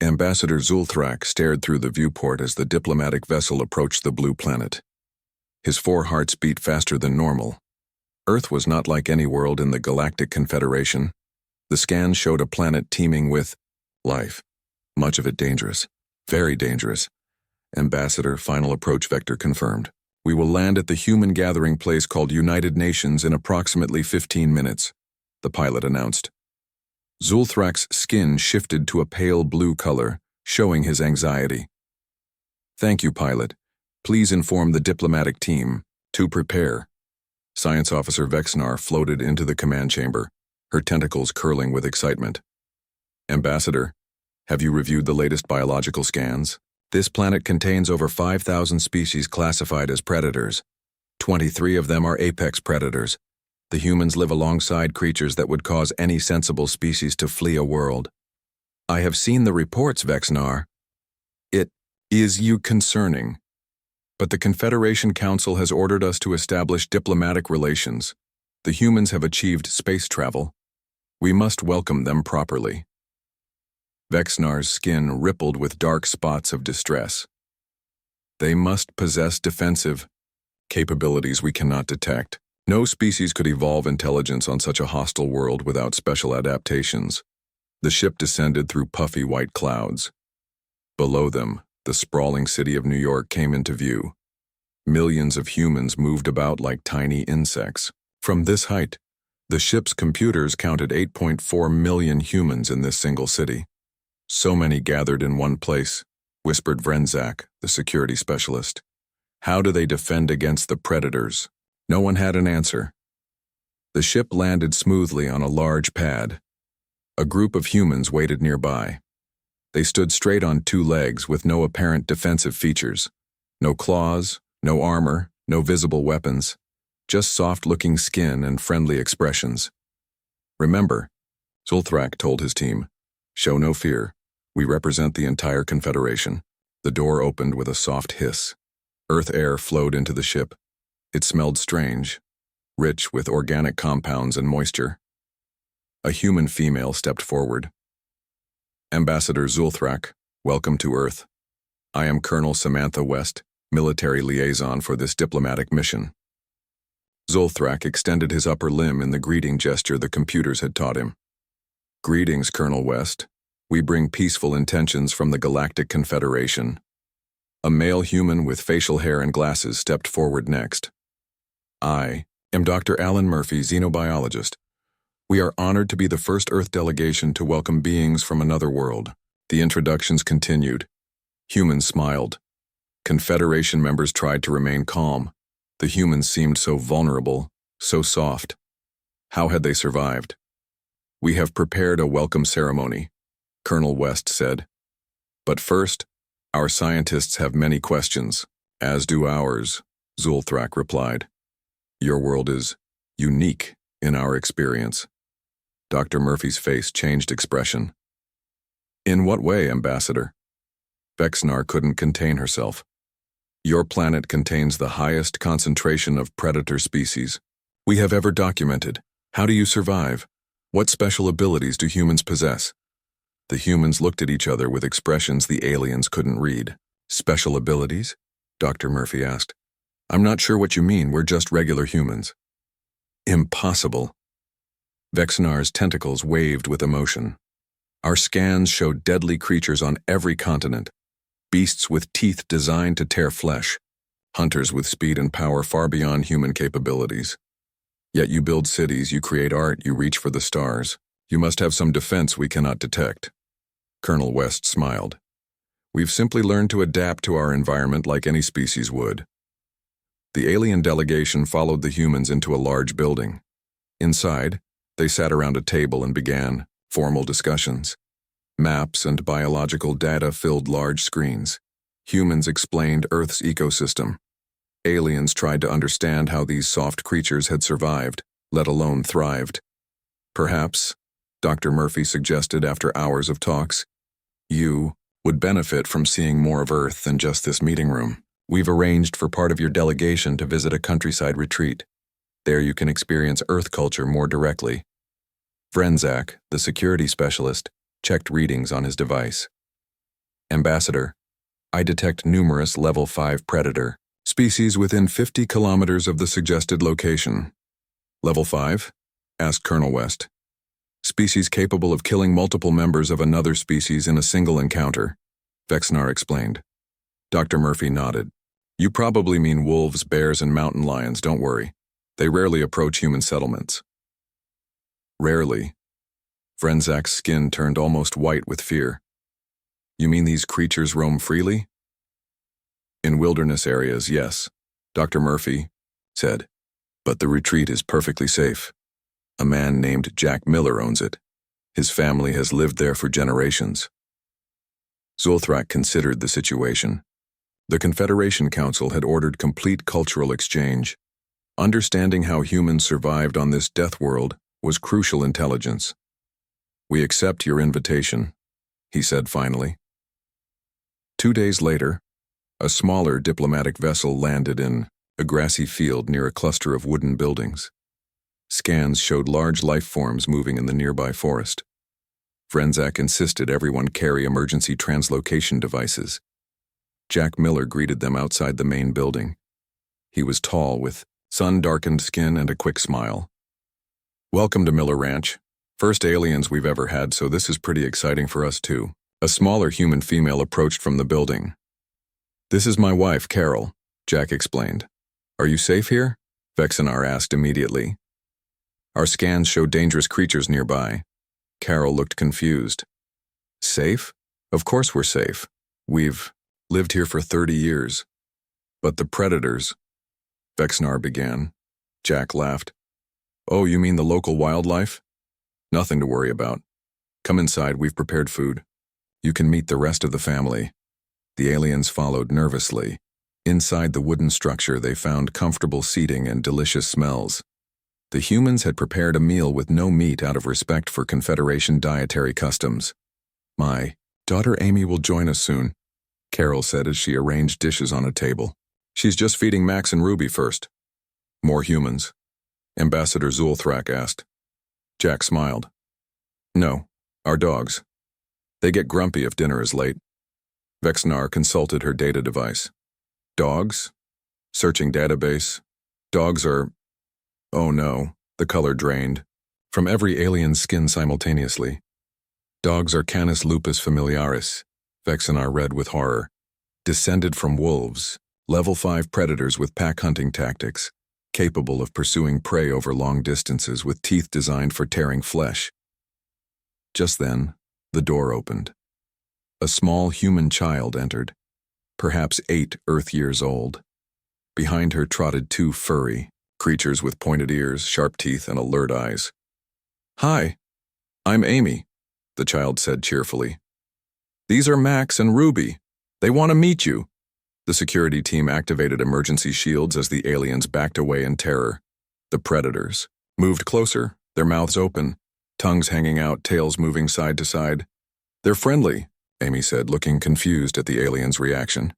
Ambassador Zulthrak stared through the viewport as the diplomatic vessel approached the blue planet. His 4 hearts beat faster than normal. Earth was not like any world in the Galactic Confederation. The scans showed a planet teeming with life, much of it dangerous, very dangerous. Ambassador, final approach vector confirmed. We will land at the human gathering place called United Nations in approximately 15 minutes, the pilot announced. Zulthrak's skin shifted to a pale blue color, showing his anxiety. Thank you, pilot. Please inform the diplomatic team to prepare. Science Officer Vexnar floated into the command chamber, her tentacles curling with excitement. Ambassador, have you reviewed the latest biological scans? This planet contains over 5,000 species classified as predators. 23 of them are apex predators. The humans live alongside creatures that would cause any sensible species to flee a world. I have seen the reports, Vexnar. It is you concerning. But the Confederation Council has ordered us to establish diplomatic relations. The humans have achieved space travel. We must welcome them properly. Vexnar's skin rippled with dark spots of distress. They must possess defensive capabilities we cannot detect. No species could evolve intelligence on such a hostile world without special adaptations. The ship descended through puffy white clouds. Below them, the sprawling city of New York came into view. Millions of humans moved about like tiny insects. From this height, the ship's computers counted 8.4 million humans in this single city. So many gathered in one place, whispered Vrenzak, the security specialist. How do they defend against the predators? No one had an answer. The ship landed smoothly on a large pad. A group of humans waited nearby. They stood straight on 2 legs with no apparent defensive features. No claws, no armor, no visible weapons. Just soft-looking skin and friendly expressions. Remember, Zulthrak told his team, show no fear. We represent the entire Confederation. The door opened with a soft hiss. Earth air flowed into the ship. It smelled strange, rich with organic compounds and moisture. A human female stepped forward. Ambassador Zulthrak, welcome to Earth. I am Colonel Samantha West, military liaison for this diplomatic mission. Zulthrak extended his upper limb in the greeting gesture the computers had taught him. Greetings, Colonel West. We bring peaceful intentions from the Galactic Confederation. A male human with facial hair and glasses stepped forward next. I am Dr. Alan Murphy, xenobiologist. We are honored to be the first Earth delegation to welcome beings from another world. The introductions continued. Humans smiled. Confederation members tried to remain calm. The humans seemed so vulnerable, so soft. How had they survived? We have prepared a welcome ceremony, Colonel West said. But first, our scientists have many questions, as do ours, Zulthrak replied. Your world is unique in our experience. Dr. Murphy's face changed expression. In what way, Ambassador? Vexnar couldn't contain herself. Your planet contains the highest concentration of predator species we have ever documented. How do you survive? What special abilities do humans possess? The humans looked at each other with expressions the aliens couldn't read. Special abilities? Dr. Murphy asked. I'm not sure what you mean, we're just regular humans. Impossible. Vexnar's tentacles waved with emotion. Our scans showed deadly creatures on every continent. Beasts with teeth designed to tear flesh. Hunters with speed and power far beyond human capabilities. Yet you build cities, you create art, you reach for the stars. You must have some defense we cannot detect. Colonel West smiled. We've simply learned to adapt to our environment like any species would. The alien delegation followed the humans into a large building. Inside, they sat around a table and began formal discussions. Maps and biological data filled large screens. Humans explained Earth's ecosystem. Aliens tried to understand how these soft creatures had survived, let alone thrived. Perhaps, Dr. Murphy suggested after hours of talks, you would benefit from seeing more of Earth than just this meeting room. We've arranged for part of your delegation to visit a countryside retreat. There you can experience Earth culture more directly. Vrenzak, the security specialist, checked readings on his device. Ambassador, I detect numerous Level 5 predator species within 50 kilometers of the suggested location. Level 5? Asked Colonel West. Species capable of killing multiple members of another species in a single encounter, Vexnar explained. Dr. Murphy nodded. You probably mean wolves, bears, and mountain lions, don't worry. They rarely approach human settlements. Rarely. Frenzak's skin turned almost white with fear. You mean these creatures roam freely? In wilderness areas, yes, Dr. Murphy said. But the retreat is perfectly safe. A man named Jack Miller owns it. His family has lived there for generations. Zulthrak considered the situation. The Confederation Council had ordered complete cultural exchange. Understanding how humans survived on this death world was crucial intelligence. We accept your invitation, he said finally. 2 days later, a smaller diplomatic vessel landed in a grassy field near a cluster of wooden buildings. Scans showed large life forms moving in the nearby forest. Frenzak insisted everyone carry emergency translocation devices. Jack Miller greeted them outside the main building. He was tall, with sun-darkened skin and a quick smile. Welcome to Miller Ranch. First aliens we've ever had, so this is pretty exciting for us too. A smaller human female approached from the building. This is my wife, Carol, Jack explained. Are you safe here? Vexnar asked immediately. Our scans show dangerous creatures nearby. Carol looked confused. Safe? Of course we're safe. We've lived here for 30 years. But the predators, Vexnar began. Jack laughed. Oh, you mean the local wildlife? Nothing to worry about. Come inside, we've prepared food. You can meet the rest of the family. The aliens followed nervously. Inside the wooden structure, they found comfortable seating and delicious smells. The humans had prepared a meal with no meat out of respect for Confederation dietary customs. My daughter Amy will join us soon, Carol said as she arranged dishes on a table. She's just feeding Max and Ruby first. More humans? Ambassador Zulthrak asked. Jack smiled. No, our dogs. They get grumpy if dinner is late. Vexnar consulted her data device. Dogs? Searching database. Dogs are... Oh no, the color drained. From every alien's skin simultaneously. Dogs are Canis lupus familiaris, Vexnar read with horror. Descended from wolves, level 5 predators with pack hunting tactics, capable of pursuing prey over long distances with teeth designed for tearing flesh. Just then, the door opened. A small human child entered, perhaps 8 Earth years old. Behind her trotted 2 furry creatures with pointed ears, sharp teeth, and alert eyes. Hi, I'm Amy, the child said cheerfully. These are Max and Ruby. They want to meet you. The security team activated emergency shields as the aliens backed away in terror. The predators moved closer, their mouths open, tongues hanging out, tails moving side to side. They're friendly, Amy said, looking confused at the aliens' reaction.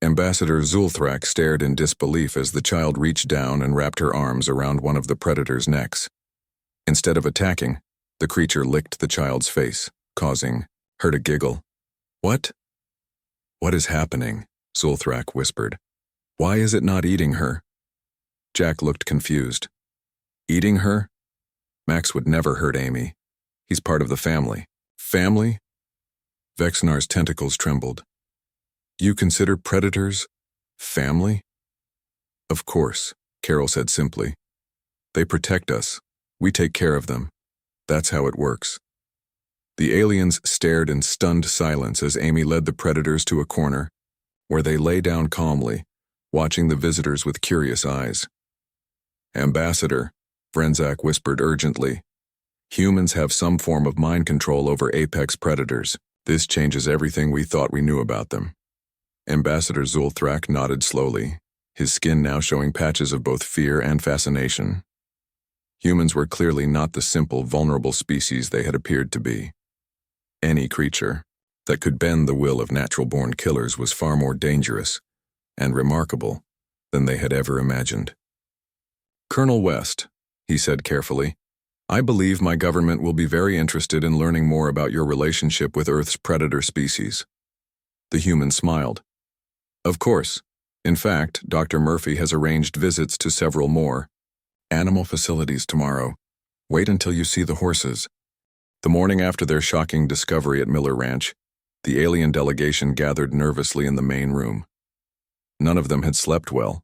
Ambassador Zulthrak stared in disbelief as the child reached down and wrapped her arms around one of the predators' necks. Instead of attacking, the creature licked the child's face, causing her to giggle. What? What is happening? Zulthrak whispered. Why is it not eating her? Jack looked confused. Eating her? Max would never hurt Amy. He's part of the family. Family? Vexnar's tentacles trembled. You consider predators family? Of course, Carol said simply. They protect us. We take care of them. That's how it works. The aliens stared in stunned silence as Amy led the predators to a corner, where they lay down calmly, watching the visitors with curious eyes. Ambassador, Frenzak whispered urgently. Humans have some form of mind control over apex predators. This changes everything we thought we knew about them. Ambassador Zulthrak nodded slowly, his skin now showing patches of both fear and fascination. Humans were clearly not the simple, vulnerable species they had appeared to be. Any creature that could bend the will of natural-born killers was far more dangerous and remarkable than they had ever imagined. Colonel West, he said carefully, I believe my government will be very interested in learning more about your relationship with Earth's predator species. The human smiled. Of course. In fact, Dr. Murphy has arranged visits to several more animal facilities tomorrow. Wait until you see the horses. The morning after their shocking discovery at Miller Ranch, the alien delegation gathered nervously in the main room. None of them had slept well.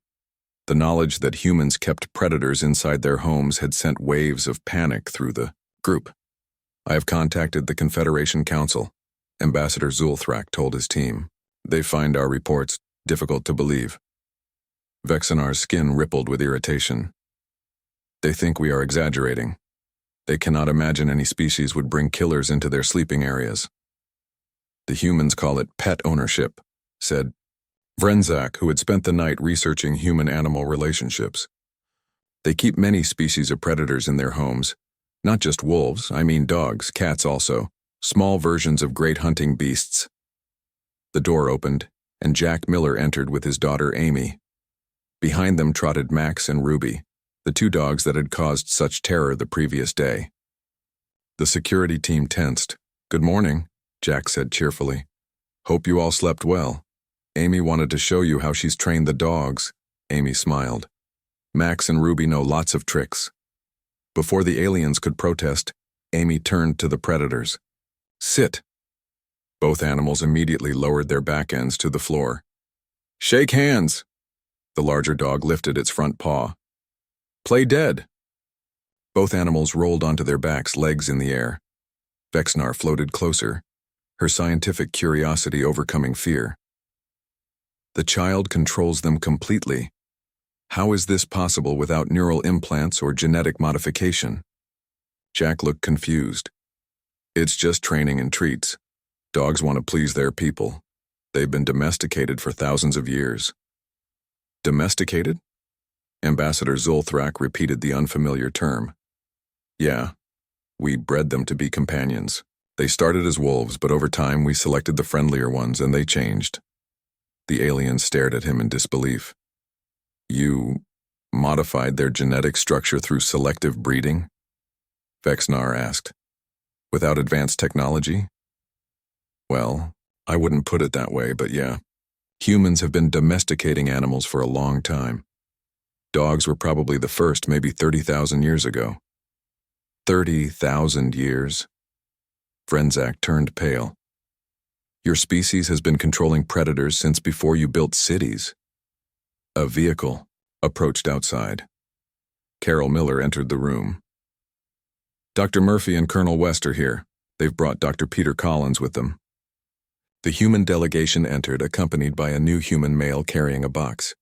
The knowledge that humans kept predators inside their homes had sent waves of panic through the group. I have contacted the Confederation Council, Ambassador Zulthrak told his team. They find our reports difficult to believe. Vexenar's skin rippled with irritation. They think we are exaggerating. They cannot imagine any species would bring killers into their sleeping areas. The humans call it pet ownership, said Vrenzak, who had spent the night researching human-animal relationships. They keep many species of predators in their homes. Not just wolves, I mean dogs, cats also, small versions of great hunting beasts. The door opened, and Jack Miller entered with his daughter Amy. Behind them trotted Max and Ruby, the two dogs that had caused such terror the previous day. The security team tensed. Good morning, Jack said cheerfully. Hope you all slept well. Amy wanted to show you how she's trained the dogs. Amy smiled. Max and Ruby know lots of tricks. Before the aliens could protest, Amy turned to the predators. Sit. Both animals immediately lowered their back ends to the floor. Shake hands. The larger dog lifted its front paw. Play dead. Both animals rolled onto their backs, legs in the air. Vexnar floated closer, her scientific curiosity overcoming fear. The child controls them completely. How is this possible without neural implants or genetic modification? Jack looked confused. It's just training and treats. Dogs want to please their people. They've been domesticated for thousands of years. Domesticated? Ambassador Zulthrak repeated the unfamiliar term. Yeah, we bred them to be companions. They started as wolves, but over time we selected the friendlier ones and they changed. The alien stared at him in disbelief. You modified their genetic structure through selective breeding? Vexnar asked. Without advanced technology? Well, I wouldn't put it that way, but yeah. Humans have been domesticating animals for a long time. Dogs were probably the first, maybe 30,000 years ago. 30,000 years? Vrenzak turned pale. Your species has been controlling predators since before you built cities. A vehicle approached outside. Carol Miller entered the room. Dr. Murphy and Colonel West are here. They've brought Dr. Peter Collins with them. The human delegation entered, accompanied by a new human male carrying a box.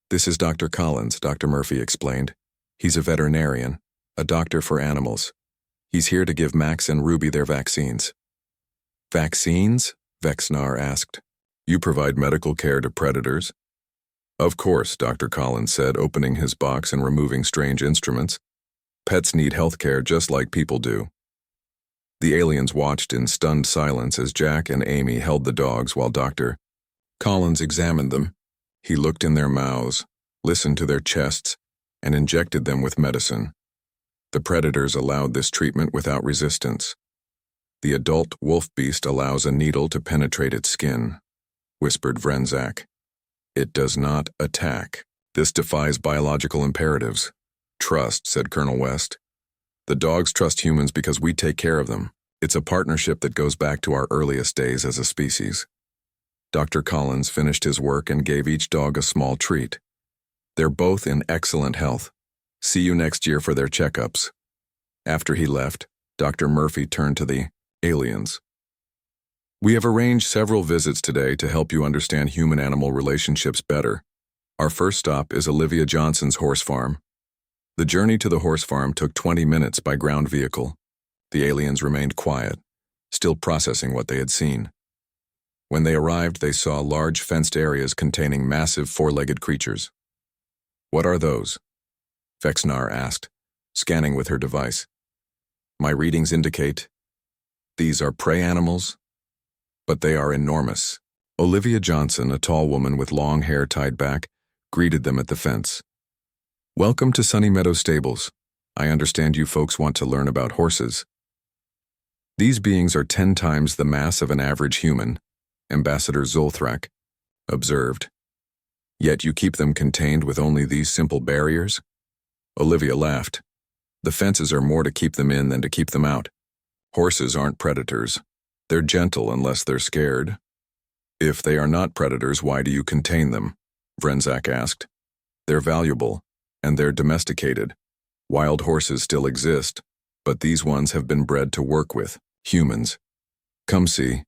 This is Dr. Collins, Dr. Murphy explained. He's a veterinarian, a doctor for animals. He's here to give Max and Ruby their vaccines. Vaccines? Vexnar asked. You provide medical care to predators? Of course, Dr. Collins said, opening his box and removing strange instruments. Pets need health care just like people do. The aliens watched in stunned silence as Jack and Amy held the dogs while Dr. Collins examined them. He looked in their mouths, listened to their chests, and injected them with medicine. The predators allowed this treatment without resistance. The adult wolf beast allows a needle to penetrate its skin, whispered Vrenzak. It does not attack. This defies biological imperatives. Trust, said Colonel West. The dogs trust humans because we take care of them. It's a partnership that goes back to our earliest days as a species. Dr. Collins finished his work and gave each dog a small treat. They're both in excellent health. See you next year for their checkups. After he left, Dr. Murphy turned to the aliens. We have arranged several visits today to help you understand human-animal relationships better. Our first stop is Olivia Johnson's horse farm. The journey to the horse farm took 20 minutes by ground vehicle. The aliens remained quiet, still processing what they had seen. When they arrived, they saw large fenced areas containing massive four-legged creatures. What are those? Vexnar asked, scanning with her device. My readings indicate these are prey animals, but they are enormous. Olivia Johnson, a tall woman with long hair tied back, greeted them at the fence. Welcome to Sunny Meadow Stables. I understand you folks want to learn about horses. These beings are 10 times the mass of an average human. Ambassador Zulthrak observed. Yet you keep them contained with only these simple barriers? Olivia laughed. The fences are more to keep them in than to keep them out. Horses aren't predators. They're gentle unless they're scared. If they are not predators, why do you contain them? Vrenzak asked. They're valuable, and they're domesticated. Wild horses still exist, but these ones have been bred to work with humans. Come see.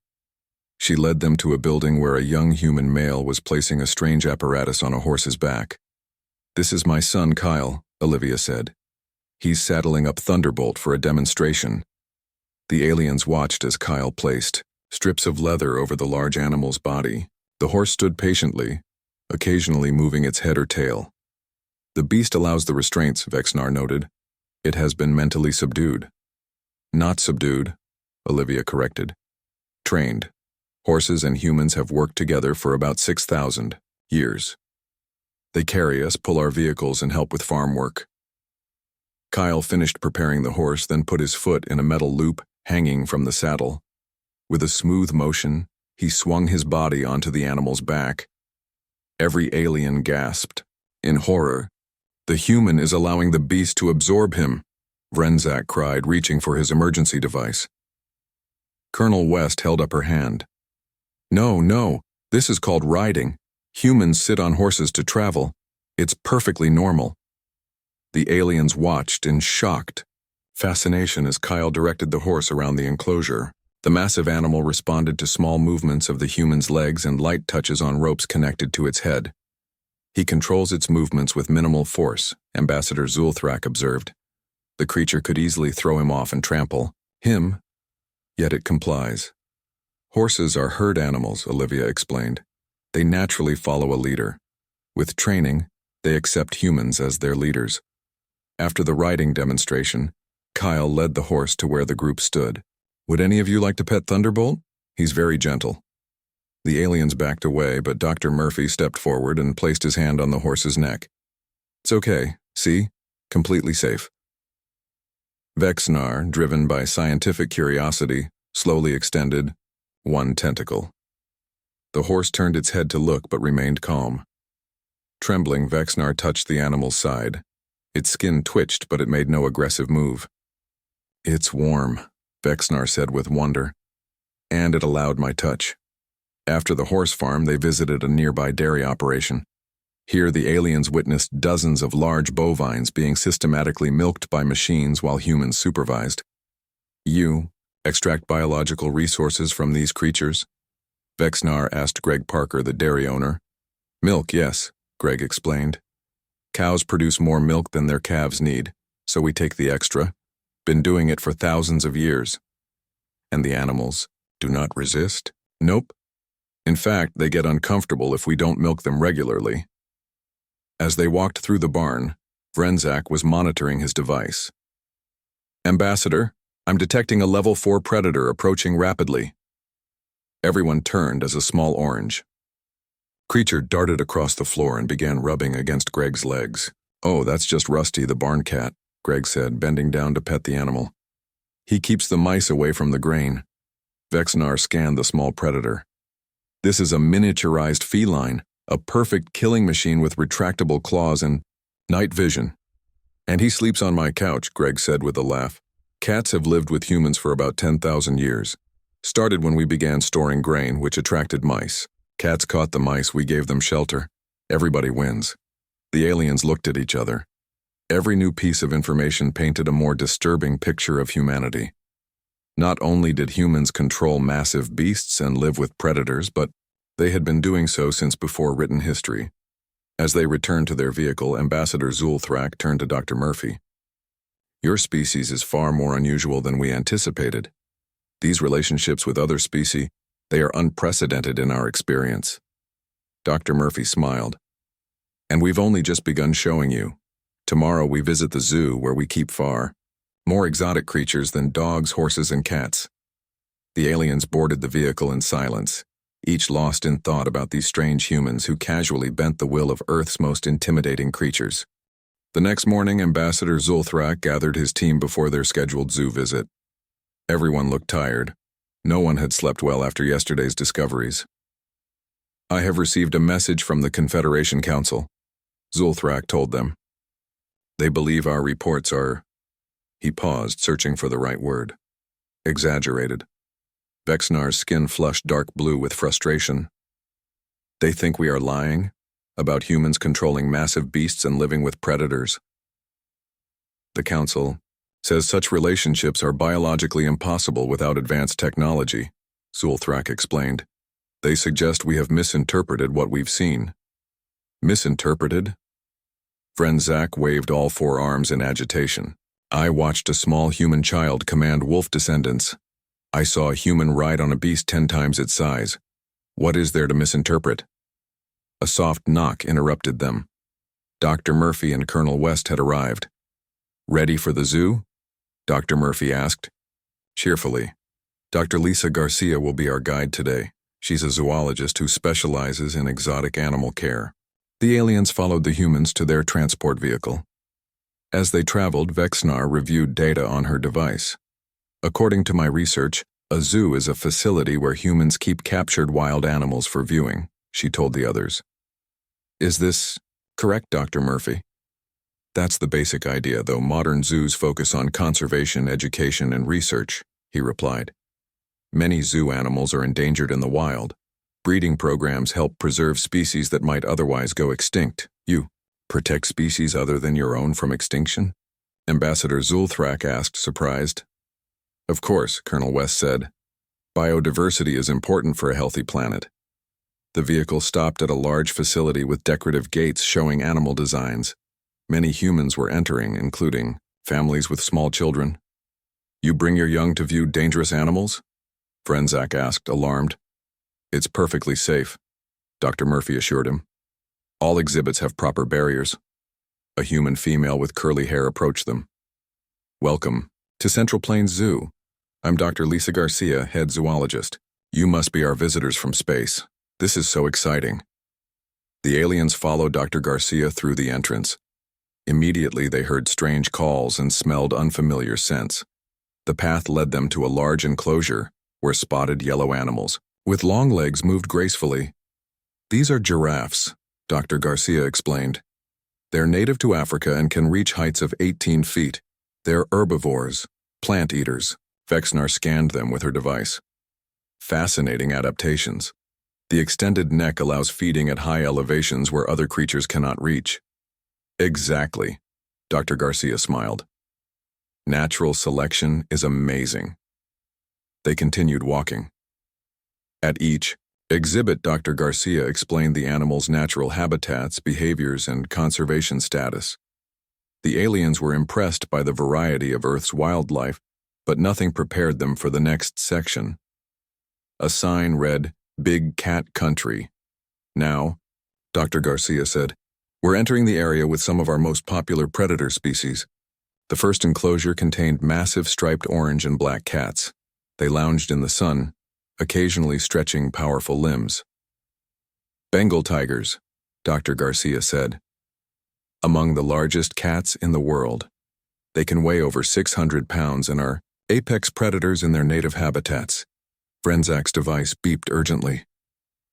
She led them to a building where a young human male was placing a strange apparatus on a horse's back. This is my son, Kyle, Olivia said. He's saddling up Thunderbolt for a demonstration. The aliens watched as Kyle placed strips of leather over the large animal's body. The horse stood patiently, occasionally moving its head or tail. The beast allows the restraints, Vexnar noted. It has been mentally subdued. Not subdued, Olivia corrected. Trained. Horses and humans have worked together for about 6,000 years. They carry us, pull our vehicles, and help with farm work. Kyle finished preparing the horse, then put his foot in a metal loop hanging from the saddle. With a smooth motion, he swung his body onto the animal's back. Every alien gasped. In horror, the human is allowing the beast to absorb him, Vrenzak cried, reaching for his emergency device. Colonel West held up her hand. No, this is called riding. Humans sit on horses to travel. It's perfectly normal. The aliens watched in shocked fascination as Kyle directed the horse around the enclosure. The massive animal responded to small movements of the human's legs and light touches on ropes connected to its head. He controls its movements with minimal force, Ambassador Zulthrak observed. The creature could easily throw him off and trample him, yet it complies. Horses are herd animals, Olivia explained. They naturally follow a leader. With training, they accept humans as their leaders. After the riding demonstration, Kyle led the horse to where the group stood. Would any of you like to pet Thunderbolt? He's very gentle. The aliens backed away, but Dr. Murphy stepped forward and placed his hand on the horse's neck. It's okay, see? Completely safe. Vexnar, driven by scientific curiosity, slowly extended one tentacle. The horse turned its head to look but remained calm. Trembling, Vexnar touched the animal's side. Its skin twitched, but it made no aggressive move. It's warm, Vexnar said with wonder. And it allowed my touch. After the horse farm, they visited a nearby dairy operation. Here, the aliens witnessed dozens of large bovines being systematically milked by machines while humans supervised. You extract biological resources from these creatures? Vexnar asked Greg Parker, the dairy owner. Milk, yes, Greg explained. Cows produce more milk than their calves need, so we take the extra. Been doing it for thousands of years. And the animals do not resist? Nope. In fact, they get uncomfortable if we don't milk them regularly. As they walked through the barn, Vrenzak was monitoring his device. Ambassador, I'm detecting a level 4 predator approaching rapidly. Everyone turned as a small orange creature darted across the floor and began rubbing against Greg's legs. Oh, that's just Rusty, the barn cat, Greg said, bending down to pet the animal. He keeps the mice away from the grain. Vexnar scanned the small predator. This is a miniaturized feline, a perfect killing machine with retractable claws and night vision. And he sleeps on my couch, Greg said with a laugh. Cats have lived with humans for about 10,000 years. Started when we began storing grain, which attracted mice. Cats caught the mice, we gave them shelter. Everybody wins. The aliens looked at each other. Every new piece of information painted a more disturbing picture of humanity. Not only did humans control massive beasts and live with predators, but they had been doing so since before written history. As they returned to their vehicle, Ambassador Zulthrak turned to Dr. Murphy. Your species is far more unusual than we anticipated. These relationships with other species, they are unprecedented in our experience. Dr. Murphy smiled. And we've only just begun showing you. Tomorrow we visit the zoo where we keep far more exotic creatures than dogs, horses, and cats. The aliens boarded the vehicle in silence, each lost in thought about these strange humans who casually bent the will of Earth's most intimidating creatures. The next morning, Ambassador Zulthrak gathered his team before their scheduled zoo visit. Everyone looked tired. No one had slept well after yesterday's discoveries. I have received a message from the Confederation Council, Zulthrak told them. They believe our reports are... He paused, searching for the right word. Exaggerated. Vexnar's skin flushed dark blue with frustration. They think we are lying about humans controlling massive beasts and living with predators. The Council says such relationships are biologically impossible without advanced technology, Zulthrak explained. They suggest we have misinterpreted what we've seen. Misinterpreted? Friend Zach waved all four arms in agitation. I watched a small human child command wolf descendants. I saw a human ride on a beast 10 times its size. What is there to misinterpret? A soft knock interrupted them. Dr. Murphy and Colonel West had arrived. Ready for the zoo? Dr. Murphy asked. Cheerfully. Dr. Lisa Garcia will be our guide today. She's a zoologist who specializes in exotic animal care. The aliens followed the humans to their transport vehicle. As they traveled, Vexnar reviewed data on her device. According to my research, a zoo is a facility where humans keep captured wild animals for viewing, she told the others. Is this correct, Dr. Murphy? That's the basic idea, though modern zoos focus on conservation, education, and research, he replied. Many zoo animals are endangered in the wild. Breeding programs help preserve species that might otherwise go extinct. You protect species other than your own from extinction? Ambassador Zulthrak asked, surprised. Of course, Colonel West said. Biodiversity is important for a healthy planet. The vehicle stopped at a large facility with decorative gates showing animal designs. Many humans were entering, including families with small children. You bring your young to view dangerous animals? Frenzak asked, alarmed. It's perfectly safe, Dr. Murphy assured him. All exhibits have proper barriers. A human female with curly hair approached them. Welcome to Central Plains Zoo. I'm Dr. Lisa Garcia, head zoologist. You must be our visitors from space. This is so exciting. The aliens followed Dr. Garcia through the entrance. Immediately they heard strange calls and smelled unfamiliar scents. The path led them to a large enclosure where spotted yellow animals with long legs moved gracefully. These are giraffes, Dr. Garcia explained. They're native to Africa and can reach heights of 18 feet. They're herbivores, plant eaters. Vexnar scanned them with her device. Fascinating adaptations. The extended neck allows feeding at high elevations where other creatures cannot reach. Exactly, Dr. Garcia smiled. Natural selection is amazing. They continued walking. At each exhibit, Dr. Garcia explained the animals' natural habitats, behaviors, and conservation status. The aliens were impressed by the variety of Earth's wildlife, but nothing prepared them for the next section. A sign read, Big Cat Country. Now, Dr. Garcia said, we're entering the area with some of our most popular predator species. The first enclosure contained massive striped orange and black cats. They lounged in the sun, occasionally stretching powerful limbs. Bengal tigers, Dr. Garcia said. Among the largest cats in the world. They can weigh over 600 pounds and are apex predators in their native habitats. Frenzak's device beeped urgently.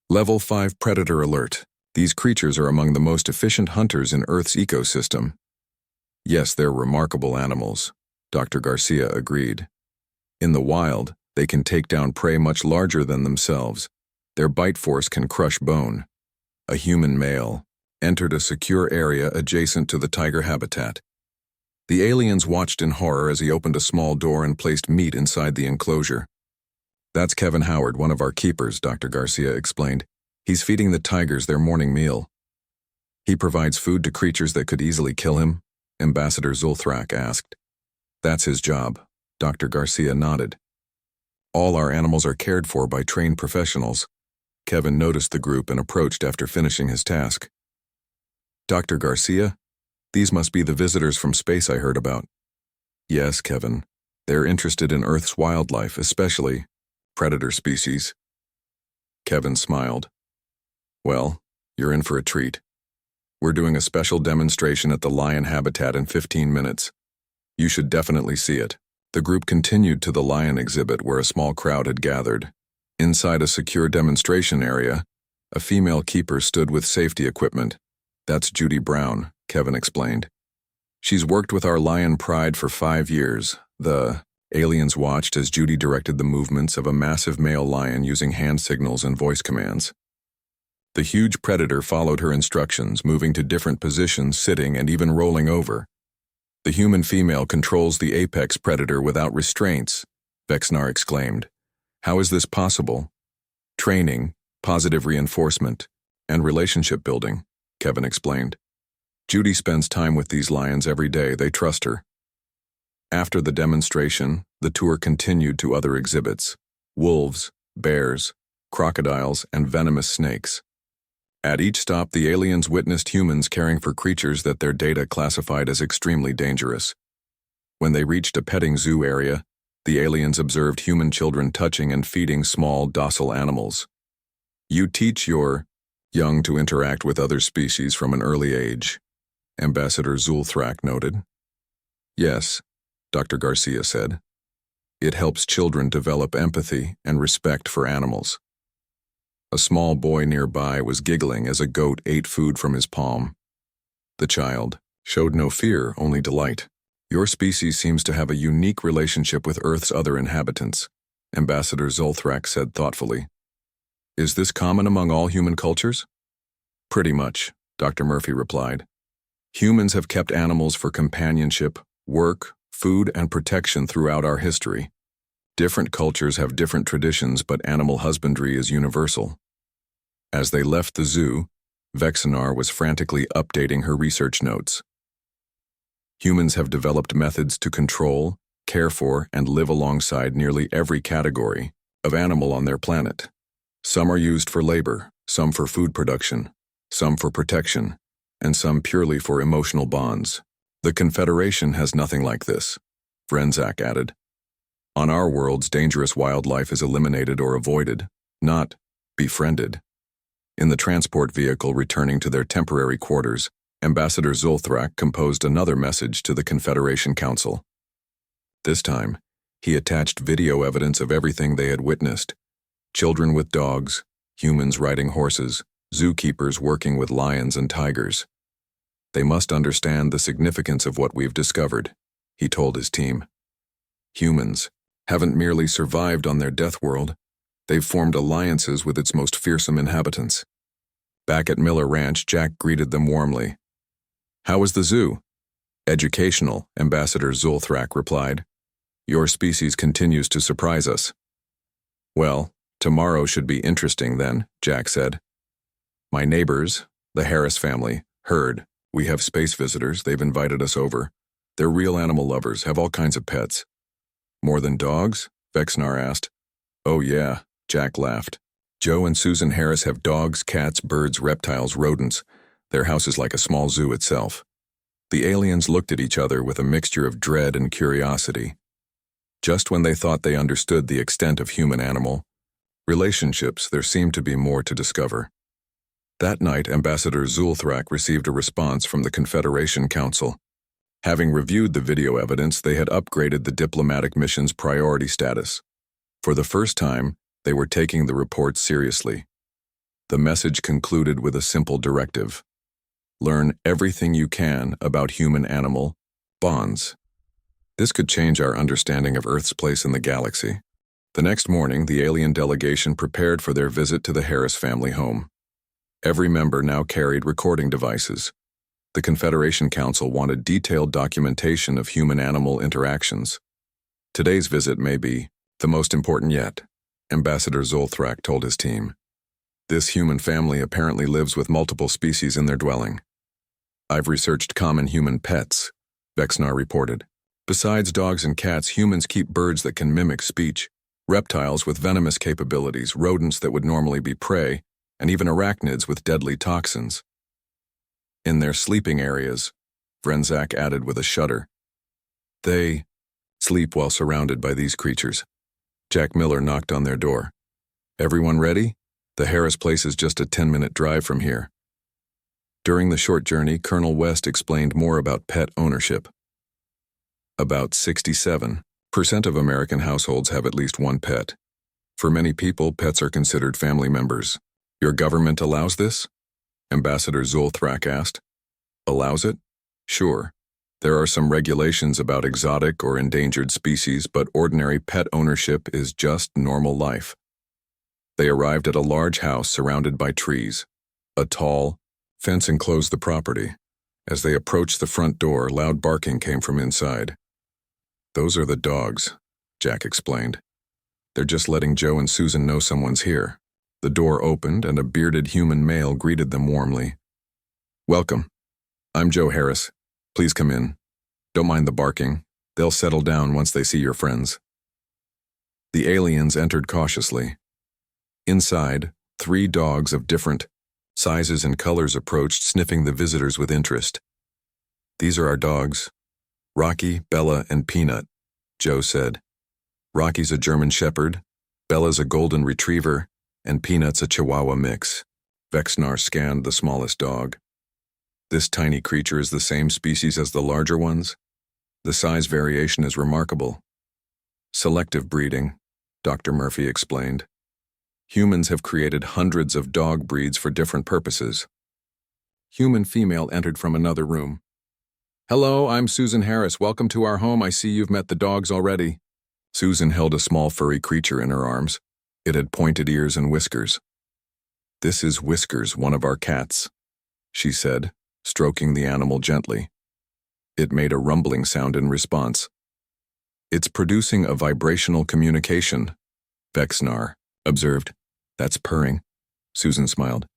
Level 5 predator alert. These creatures are among the most efficient hunters in Earth's ecosystem. Yes, they're remarkable animals, Dr. Garcia agreed. In the wild, they can take down prey much larger than themselves. Their bite force can crush bone. A human male entered a secure area adjacent to the tiger habitat. The aliens watched in horror as he opened a small door and placed meat inside the enclosure. That's Kevin Howard, one of our keepers, Dr. Garcia explained. He's feeding the tigers their morning meal. He provides food to creatures that could easily kill him, Ambassador Zulthrak asked. That's his job, Dr. Garcia nodded. All our animals are cared for by trained professionals. Kevin noticed the group and approached after finishing his task. Dr. Garcia? These must be the visitors from space I heard about. Yes, Kevin. They're interested in Earth's wildlife, especially predator species. Kevin smiled. Well, you're in for a treat. We're doing a special demonstration at the lion habitat in 15 minutes. You should definitely see it. The group continued to the lion exhibit where a small crowd had gathered. Inside a secure demonstration area, A female keeper stood with safety equipment. That's Judy Brown, Kevin explained. She's worked with our Lion Pride for 5 years. The aliens watched as Judy directed the movements of a massive male lion using hand signals and voice commands. The huge predator followed her instructions, moving to different positions, sitting, and even rolling over. The human female controls the apex predator without restraints, Vexnar exclaimed. How is this possible? Training, positive reinforcement, and relationship building, Kevin explained. Judy spends time with these lions every day. They trust her. After the demonstration, the tour continued to other exhibits: wolves, bears, crocodiles, and venomous snakes. At each stop, the aliens witnessed humans caring for creatures that their data classified as extremely dangerous. When they reached a petting zoo area, the aliens observed human children touching and feeding small, docile animals. You teach your young to interact with other species from an early age, Ambassador Zulthrak noted. Yes, Dr. Garcia said. It helps children develop empathy and respect for animals. A small boy nearby was giggling as a goat ate food from his palm. The child showed no fear, only delight. Your species seems to have a unique relationship with Earth's other inhabitants, Ambassador Zulthrak said thoughtfully. Is this common among all human cultures? Pretty much, Dr. Murphy replied. Humans have kept animals for companionship, work, food, and protection throughout our history. Different cultures have different traditions, but animal husbandry is universal. As they left the zoo, Vexnar was frantically updating her research notes. Humans have developed methods to control, care for, and live alongside nearly every category of animal on their planet. Some are used for labor, some for food production, some for protection, and some purely for emotional bonds. The Confederation has nothing like this, Vrenzak added. On our worlds, dangerous wildlife is eliminated or avoided, not befriended. In the transport vehicle returning to their temporary quarters, Ambassador Zulthrak composed another message to the Confederation Council. This time, he attached video evidence of everything they had witnessed: children with dogs, humans riding horses, zookeepers working with lions and tigers. They must understand the significance of what we've discovered, he told his team. Humans haven't merely survived on their death world, they've formed alliances with its most fearsome inhabitants. Back at Miller Ranch, Jack greeted them warmly. How was the zoo? Educational, Ambassador Zulthrak replied. Your species continues to surprise us. Well, tomorrow should be interesting then, Jack said. My neighbors, the Harris family, heard. We have space visitors, they've invited us over. They're real animal lovers, have all kinds of pets. More than dogs? Vexnar asked. Oh yeah, Jack laughed. Joe and Susan Harris have dogs, cats, birds, reptiles, rodents. Their house is like a small zoo itself. The aliens looked at each other with a mixture of dread and curiosity. Just when they thought they understood the extent of human-animal relationships, there seemed to be more to discover. That night, Ambassador Zulthrak received a response from the Confederation Council. Having reviewed the video evidence, they had upgraded the diplomatic mission's priority status. For the first time, they were taking the report seriously. The message concluded with a simple directive. Learn everything you can about human-animal bonds. This could change our understanding of Earth's place in the galaxy. The next morning, the alien delegation prepared for their visit to the Harris family home. Every member now carried recording devices. The Confederation Council wanted detailed documentation of human-animal interactions. Today's visit may be the most important yet, Ambassador Zulthrak told his team. This human family apparently lives with multiple species in their dwelling. I've researched common human pets, Vexnar reported. Besides dogs and cats, humans keep birds that can mimic speech, reptiles with venomous capabilities, rodents that would normally be prey, and even arachnids with deadly toxins. In their sleeping areas, Vrenzak added with a shudder. They sleep while surrounded by these creatures. Jack Miller knocked on their door. Everyone ready? The Harris place is just a 10-minute drive from here. During the short journey, Colonel West explained more about pet ownership. About 67% of American households have at least one pet. For many people, pets are considered family members. Your government allows this? Ambassador Zulthrak asked. Allows it? Sure. There are some regulations about exotic or endangered species, but ordinary pet ownership is just normal life. They arrived at a large house surrounded by trees. A tall fence enclosed the property. As they approached the front door, loud barking came from inside. Those are the dogs, Jack explained. They're just letting Joe and Susan know someone's here. The door opened and a bearded human male greeted them warmly. Welcome. I'm Joe Harris. Please come in. Don't mind the barking. They'll settle down once they see your friends. The aliens entered cautiously. Inside, 3 dogs of different sizes and colors approached, sniffing the visitors with interest. These are our dogs, Rocky, Bella, and Peanut, Joe said. Rocky's a German Shepherd, Bella's a Golden Retriever, and Peanut's a Chihuahua mix. Vexnar scanned the smallest dog. This tiny creature is the same species as the larger ones. The size variation is remarkable. Selective breeding, Dr. Murphy explained. Humans have created hundreds of dog breeds for different purposes. Human female entered from another room. Hello, I'm Susan Harris. Welcome to our home. I see you've met the dogs already. Susan held a small furry creature in her arms. It had pointed ears and whiskers. This is Whiskers, one of our cats, she said, stroking the animal gently. It made a rumbling sound in response. It's producing a vibrational communication, Vexnar observed. That's purring, Susan smiled.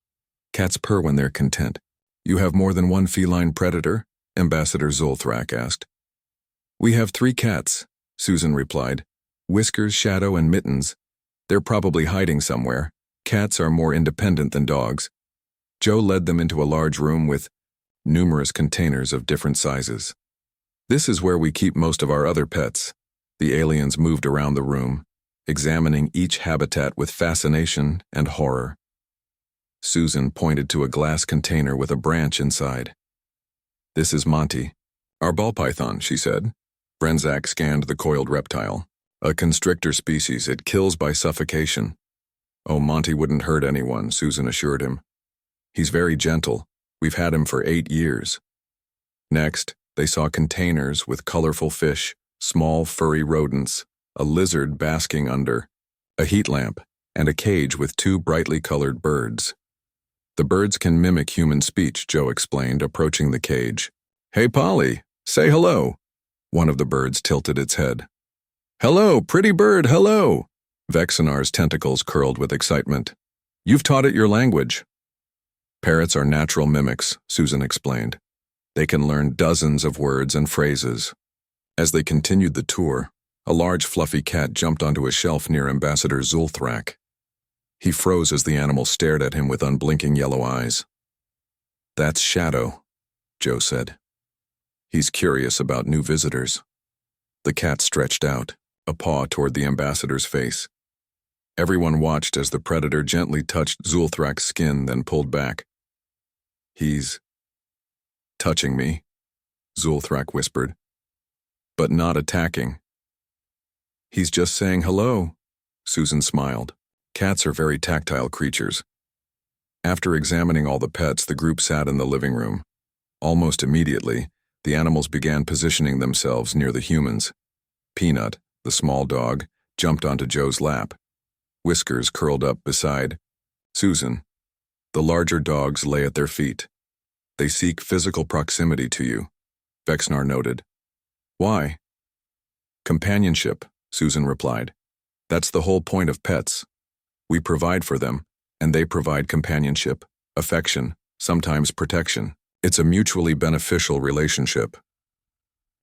Cats purr when they're content. You have more than one feline predator? Ambassador Zulthrak asked. We have 3 cats, Susan replied. Whiskers, Shadow, and Mittens. They're probably hiding somewhere. Cats are more independent than dogs. Joe led them into a large room with numerous containers of different sizes. This is where we keep most of our other pets. The aliens moved around the room, examining each habitat with fascination and horror. Susan pointed to a glass container with a branch inside. This is Monty, our ball python, she said. Brenzak scanned the coiled reptile. A constrictor species, it kills by suffocation. Oh, Monty wouldn't hurt anyone, Susan assured him. He's very gentle. We've had him for 8 years. Next, they saw containers with colorful fish, small furry rodents, a lizard basking under, a heat lamp, and a cage with 2 brightly colored birds. The birds can mimic human speech, Joe explained, approaching the cage. Hey, Polly, say hello. One of the birds tilted its head. Hello, pretty bird, hello. Vexinar's tentacles curled with excitement. You've taught it your language. Parrots are natural mimics, Susan explained. They can learn dozens of words and phrases. As they continued the tour, a large fluffy cat jumped onto a shelf near Ambassador Zulthrak. He froze as the animal stared at him with unblinking yellow eyes. That's Shadow, Joe said. He's curious about new visitors. The cat stretched out, a paw toward the ambassador's face. Everyone watched as the predator gently touched Zulthrak's skin, then pulled back. He's touching me, Zulthrak whispered, but not attacking. He's just saying hello, Susan smiled. Cats are very tactile creatures. After examining all the pets, the group sat in the living room. Almost immediately, the animals began positioning themselves near the humans. Peanut, the small dog, jumped onto Joe's lap. Whiskers curled up beside Susan. The larger dogs lay at their feet. They seek physical proximity to you, Vexnar noted. Why? Companionship, Susan replied. That's the whole point of pets. We provide for them, and they provide companionship, affection, sometimes protection. It's a mutually beneficial relationship.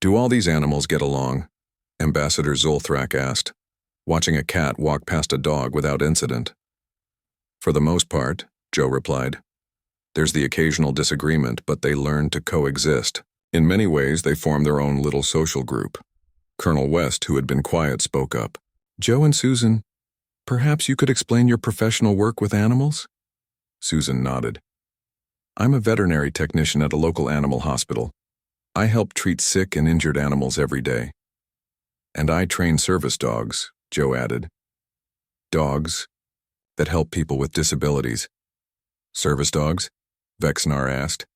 Do all these animals get along? Ambassador Zulthrak asked, watching a cat walk past a dog without incident. For the most part, Joe replied. There's the occasional disagreement, but they learn to coexist. In many ways, they form their own little social group. Colonel West, who had been quiet, spoke up. Joe and Susan, perhaps you could explain your professional work with animals? Susan nodded. I'm a veterinary technician at a local animal hospital. I help treat sick and injured animals every day. And I train service dogs, Joe added. Dogs that help people with disabilities. Service dogs? Vexnar asked.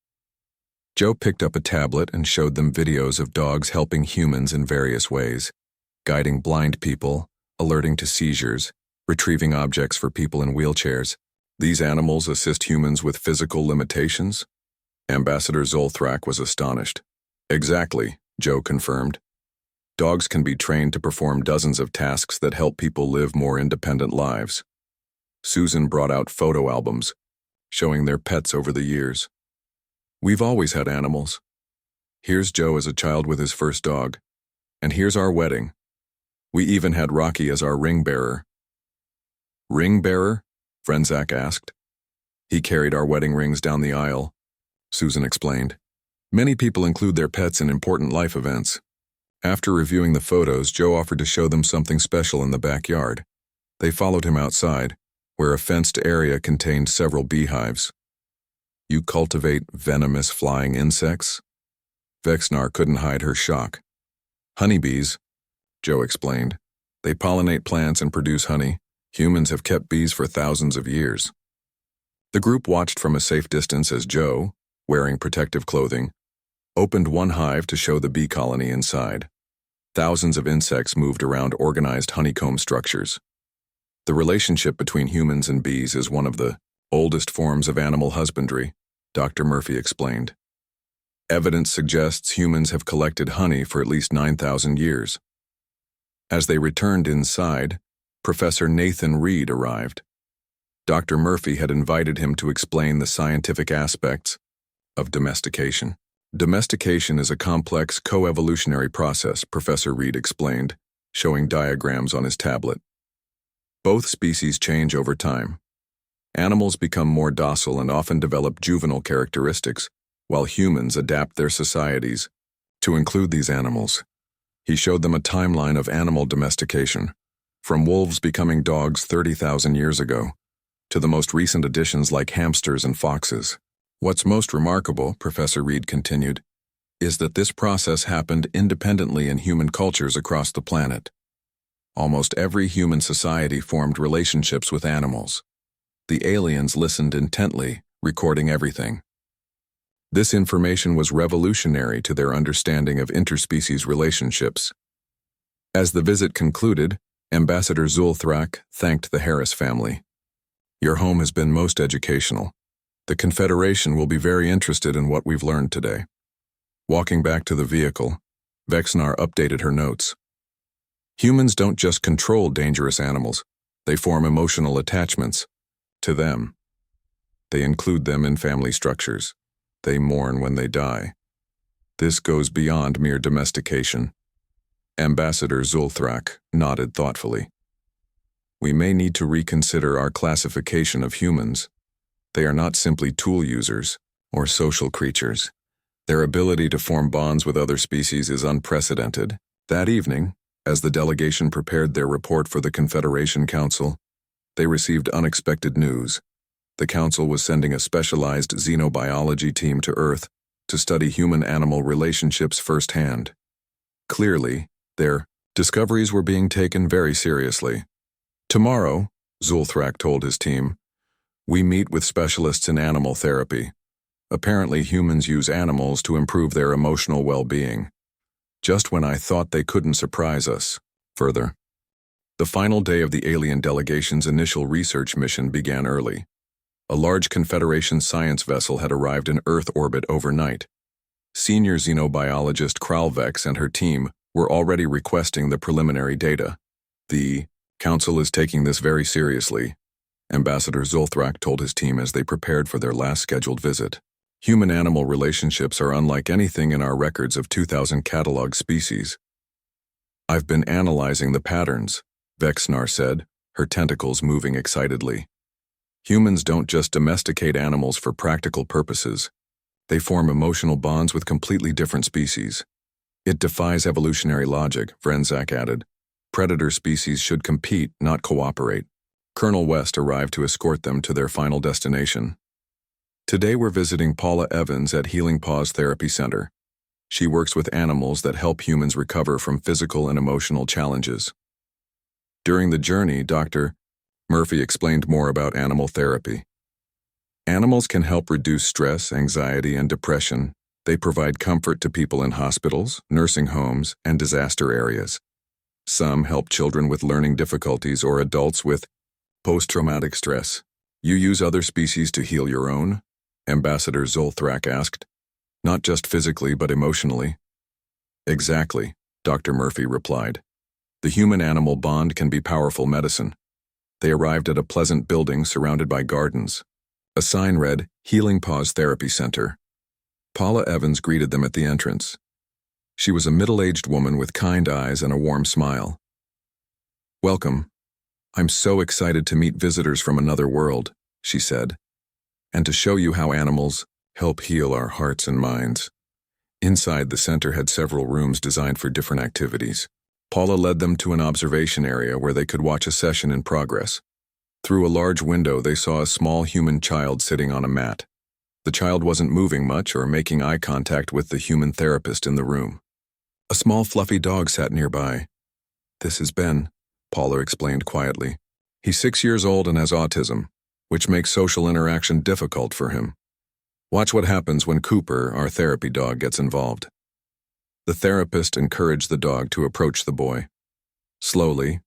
Joe picked up a tablet and showed them videos of dogs helping humans in various ways, guiding blind people, alerting to seizures, retrieving objects for people in wheelchairs. These animals assist humans with physical limitations? Ambassador Zolthrak was astonished. Exactly, Joe confirmed. Dogs can be trained to perform dozens of tasks that help people live more independent lives. Susan brought out photo albums, showing their pets over the years. We've always had animals. Here's Joe as a child with his first dog. And here's our wedding. We even had Rocky as our ring bearer. Ring bearer? Frenzak asked. He carried our wedding rings down the aisle, Susan explained. Many people include their pets in important life events. After reviewing the photos, Joe offered to show them something special in the backyard. They followed him outside, where a fenced area contained several beehives. You cultivate venomous flying insects? Vexnar couldn't hide her shock. Honeybees, Joe explained. They pollinate plants and produce honey. Humans have kept bees for thousands of years. The group watched from a safe distance as Joe, wearing protective clothing, opened one hive to show the bee colony inside. Thousands of insects moved around organized honeycomb structures. The relationship between humans and bees is one of the oldest forms of animal husbandry, Dr. Murphy explained. Evidence suggests humans have collected honey for at least 9,000 years. As they returned inside, Professor Nathan Reed arrived. Dr. Murphy had invited him to explain the scientific aspects of domestication. Domestication is a complex coevolutionary process, Professor Reed explained, showing diagrams on his tablet. Both species change over time. Animals become more docile and often develop juvenile characteristics, while humans adapt their societies to include these animals. He showed them a timeline of animal domestication, from wolves becoming dogs 30,000 years ago, to the most recent additions like hamsters and foxes. What's most remarkable, Professor Reed continued, is that this process happened independently in human cultures across the planet. Almost every human society formed relationships with animals. The aliens listened intently, recording everything. This information was revolutionary to their understanding of interspecies relationships. As the visit concluded, Ambassador Zulthrak thanked the Harris family. Your home has been most educational. The Confederation will be very interested in what we've learned today. Walking back to the vehicle, Vexnar updated her notes. Humans don't just control dangerous animals, they form emotional attachments to them. They include them in family structures. They mourn when they die. This goes beyond mere domestication. Ambassador Zulthrak nodded thoughtfully. We may need to reconsider our classification of humans. They are not simply tool users or social creatures. Their ability to form bonds with other species is unprecedented. That evening, as the delegation prepared their report for the Confederation Council, they received unexpected news. The Council was sending a specialized xenobiology team to Earth to study human-animal relationships firsthand. Clearly, their discoveries were being taken very seriously. Tomorrow, Zulthrak told his team, we meet with specialists in animal therapy. Apparently, humans use animals to improve their emotional well-being. Just when I thought they couldn't surprise us. Further, the final day of the alien delegation's initial research mission began early. A large Confederation science vessel had arrived in Earth orbit overnight. Senior xenobiologist Kralvex and her team were already requesting the preliminary data. The Council is taking this very seriously, Ambassador Zulthrak told his team as they prepared for their last scheduled visit. Human-animal relationships are unlike anything in our records of 2,000 cataloged species. I've been analyzing the patterns, Vexnar said, her tentacles moving excitedly. Humans don't just domesticate animals for practical purposes. They form emotional bonds with completely different species. It defies evolutionary logic, Frenzak added. Predator species should compete, not cooperate. Colonel West arrived to escort them to their final destination. Today we're visiting Paula Evans at Healing Paws Therapy Center. She works with animals that help humans recover from physical and emotional challenges. During the journey, Dr. Murphy explained more about animal therapy. Animals can help reduce stress, anxiety, and depression. They provide comfort to people in hospitals, nursing homes, and disaster areas. Some help children with learning difficulties or adults with post-traumatic stress. You use other species to heal your own? Ambassador Zolthrak asked. Not just physically, but emotionally. Exactly, Dr. Murphy replied. The human-animal bond can be powerful medicine. They arrived at a pleasant building surrounded by gardens. A sign read, Healing Paws Therapy Center. Paula Evans greeted them at the entrance. She was a middle-aged woman with kind eyes and a warm smile. Welcome. I'm so excited to meet visitors from another world, she said, and to show you how animals help heal our hearts and minds. Inside, the center had several rooms designed for different activities. Paula led them to an observation area where they could watch a session in progress. Through a large window, they saw a small human child sitting on a mat. The child wasn't moving much or making eye contact with the human therapist in the room. A small fluffy dog sat nearby. This is Ben, Paula explained quietly. He's 6 years old and has autism, which makes social interaction difficult for him. Watch what happens when Cooper, our therapy dog, gets involved. The therapist encouraged the dog to approach the boy. Slowly,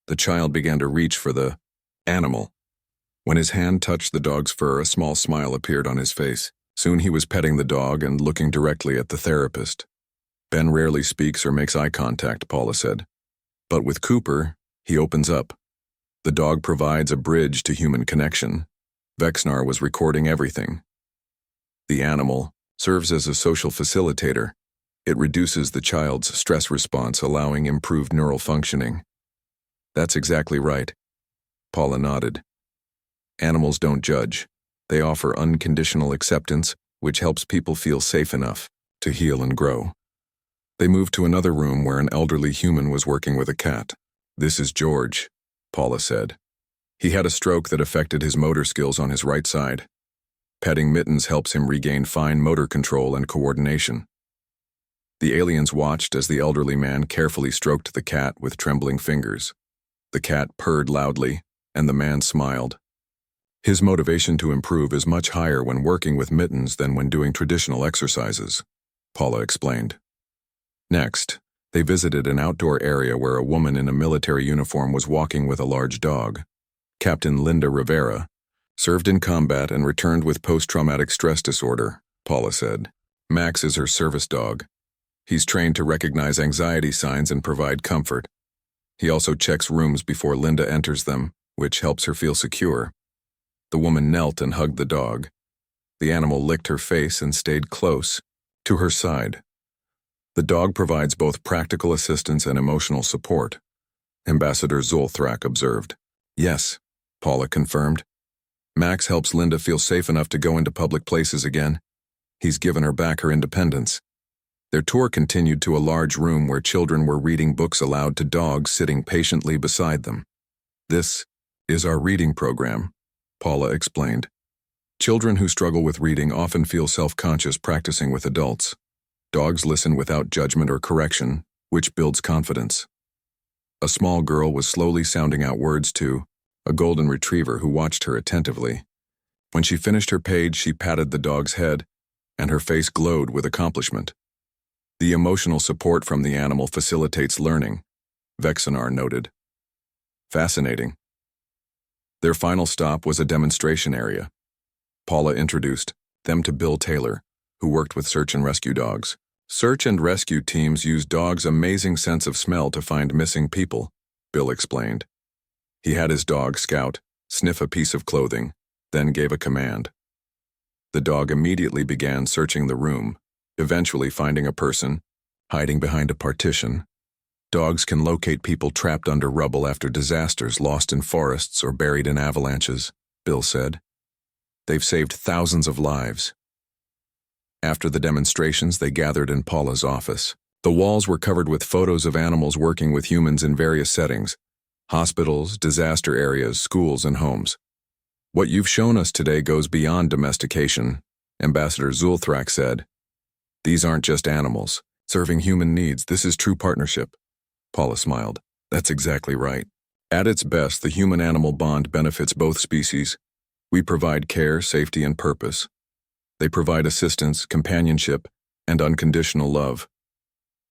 the child began to reach for the animal. When his hand touched the dog's fur, a small smile appeared on his face. Soon he was petting the dog and looking directly at the therapist. Ben rarely speaks or makes eye contact, Paula said. But with Cooper, he opens up. The dog provides a bridge to human connection. Vexnar was recording everything. The animal serves as a social facilitator. It reduces the child's stress response, allowing improved neural functioning. That's exactly right. Paula nodded. Animals don't judge. They offer unconditional acceptance, which helps people feel safe enough to heal and grow. They moved to another room where an elderly human was working with a cat. This is George, Paula said. He had a stroke that affected his motor skills on his right side. Petting Mittens helps him regain fine motor control and coordination. The aliens watched as the elderly man carefully stroked the cat with trembling fingers. The cat purred loudly, and the man smiled. His motivation to improve is much higher when working with Mittens than when doing traditional exercises, Paula explained. Next, they visited an outdoor area where a woman in a military uniform was walking with a large dog. Captain Linda Rivera served in combat and returned with post-traumatic stress disorder, Paula said. Max is her service dog. He's trained to recognize anxiety signs and provide comfort. He also checks rooms before Linda enters them, which helps her feel secure. The woman knelt and hugged the dog. The animal licked her face and stayed close to her side. The dog provides both practical assistance and emotional support, Ambassador Zolthrak observed. Yes, Paula confirmed. Max helps Linda feel safe enough to go into public places again. He's given her back her independence. Their tour continued to a large room where children were reading books aloud to dogs sitting patiently beside them. This is our reading program, Paula explained. Children who struggle with reading often feel self-conscious practicing with adults. Dogs listen without judgment or correction, which builds confidence. A small girl was slowly sounding out words to a golden retriever who watched her attentively. When she finished her page, she patted the dog's head, and her face glowed with accomplishment. The emotional support from the animal facilitates learning, Vexnar noted. Fascinating. Their final stop was a demonstration area. Paula introduced them to Bill Taylor, who worked with search and rescue dogs. Search and rescue teams use dogs' amazing sense of smell to find missing people, Bill explained. He had his dog, Scout, sniff a piece of clothing, then gave a command. The dog immediately began searching the room, eventually finding a person hiding behind a partition. Dogs can locate people trapped under rubble after disasters, lost in forests or buried in avalanches, Bill said. They've saved thousands of lives. After the demonstrations, they gathered in Paula's office. The walls were covered with photos of animals working with humans in various settings: hospitals, disaster areas, schools, and homes. What you've shown us today goes beyond domestication, Ambassador Zolthrak said. These aren't just animals serving human needs. This is true partnership. Paula smiled. That's exactly right. At its best, the human-animal bond benefits both species. We provide care, safety, and purpose. They provide assistance, companionship, and unconditional love.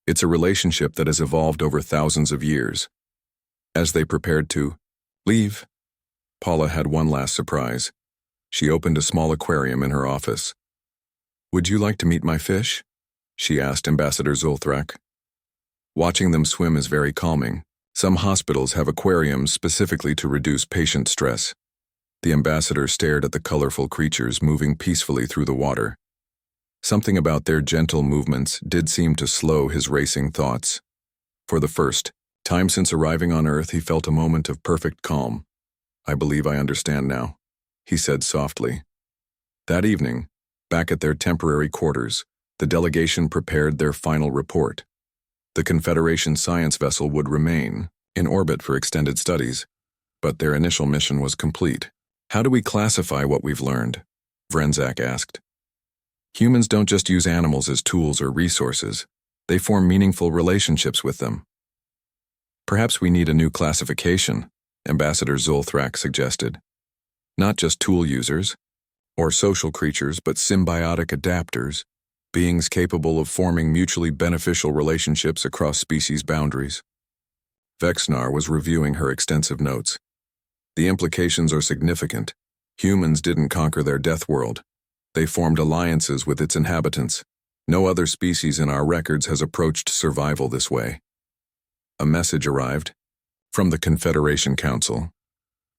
It's a relationship that has evolved over thousands of years. As they prepared to leave, Paula had one last surprise. She opened a small aquarium in her office. "Would you like to meet my fish?" she asked Ambassador Zulthrak. Watching them swim is very calming. Some hospitals have aquariums specifically to reduce patient stress. The ambassador stared at the colorful creatures moving peacefully through the water. Something about their gentle movements did seem to slow his racing thoughts. For the first time since arriving on Earth, he felt a moment of perfect calm. "I believe I understand now," he said softly. That evening, back at their temporary quarters, the delegation prepared their final report. The Confederation science vessel would remain in orbit for extended studies, but their initial mission was complete. "How do we classify what we've learned?" Vrenzak asked. "Humans don't just use animals as tools or resources. They form meaningful relationships with them." "Perhaps we need a new classification," Ambassador Zulthrak suggested. "Not just tool users or social creatures, but symbiotic adapters, beings capable of forming mutually beneficial relationships across species boundaries." Vexnar was reviewing her extensive notes. "The implications are significant. Humans didn't conquer their death world. They formed alliances with its inhabitants. No other species in our records has approached survival this way." A message arrived from the Confederation Council.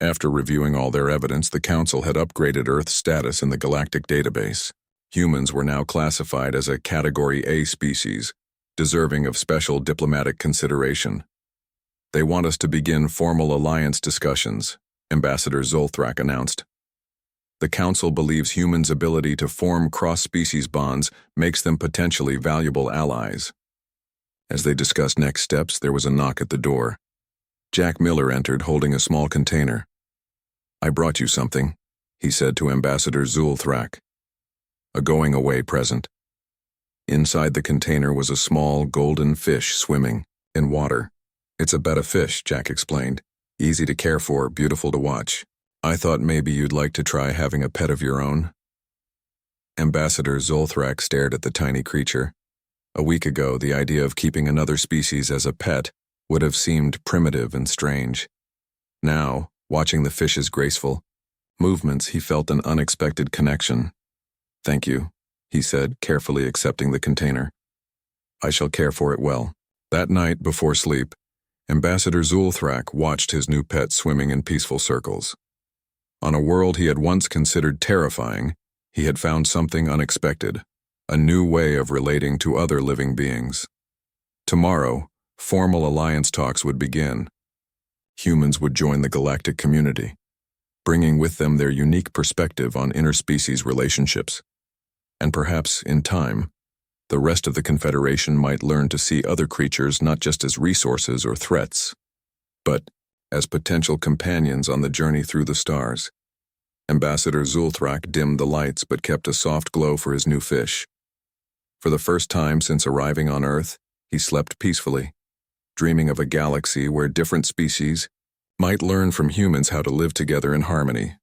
After reviewing all their evidence, the Council had upgraded Earth's status in the Galactic database. Humans were now classified as a Category A species, deserving of special diplomatic consideration. "They want us to begin formal alliance discussions," Ambassador Zulthrak announced. "The Council believes humans' ability to form cross-species bonds makes them potentially valuable allies." As they discussed next steps, there was a knock at the door. Jack Miller entered holding a small container. "I brought you something," he said to Ambassador Zulthrak. "A going-away present." Inside the container was a small, golden fish swimming in water. "It's a betta fish," Jack explained. "Easy to care for, beautiful to watch. I thought maybe you'd like to try having a pet of your own." Ambassador Zulthrak stared at the tiny creature. A week ago, the idea of keeping another species as a pet would have seemed primitive and strange. Now, watching the fish's graceful movements, he felt an unexpected connection. "Thank you," he said, carefully accepting the container. "I shall care for it well." That night, before sleep, Ambassador Zulthrak watched his new pet swimming in peaceful circles. On a world he had once considered terrifying, he had found something unexpected, a new way of relating to other living beings. Tomorrow, formal alliance talks would begin. Humans would join the galactic community, bringing with them their unique perspective on interspecies relationships. And perhaps, in time, the rest of the Confederation might learn to see other creatures not just as resources or threats, but as potential companions on the journey through the stars. Ambassador Zulthrak dimmed the lights but kept a soft glow for his new fish. For the first time since arriving on Earth, he slept peacefully, dreaming of a galaxy where different species might learn from humans how to live together in harmony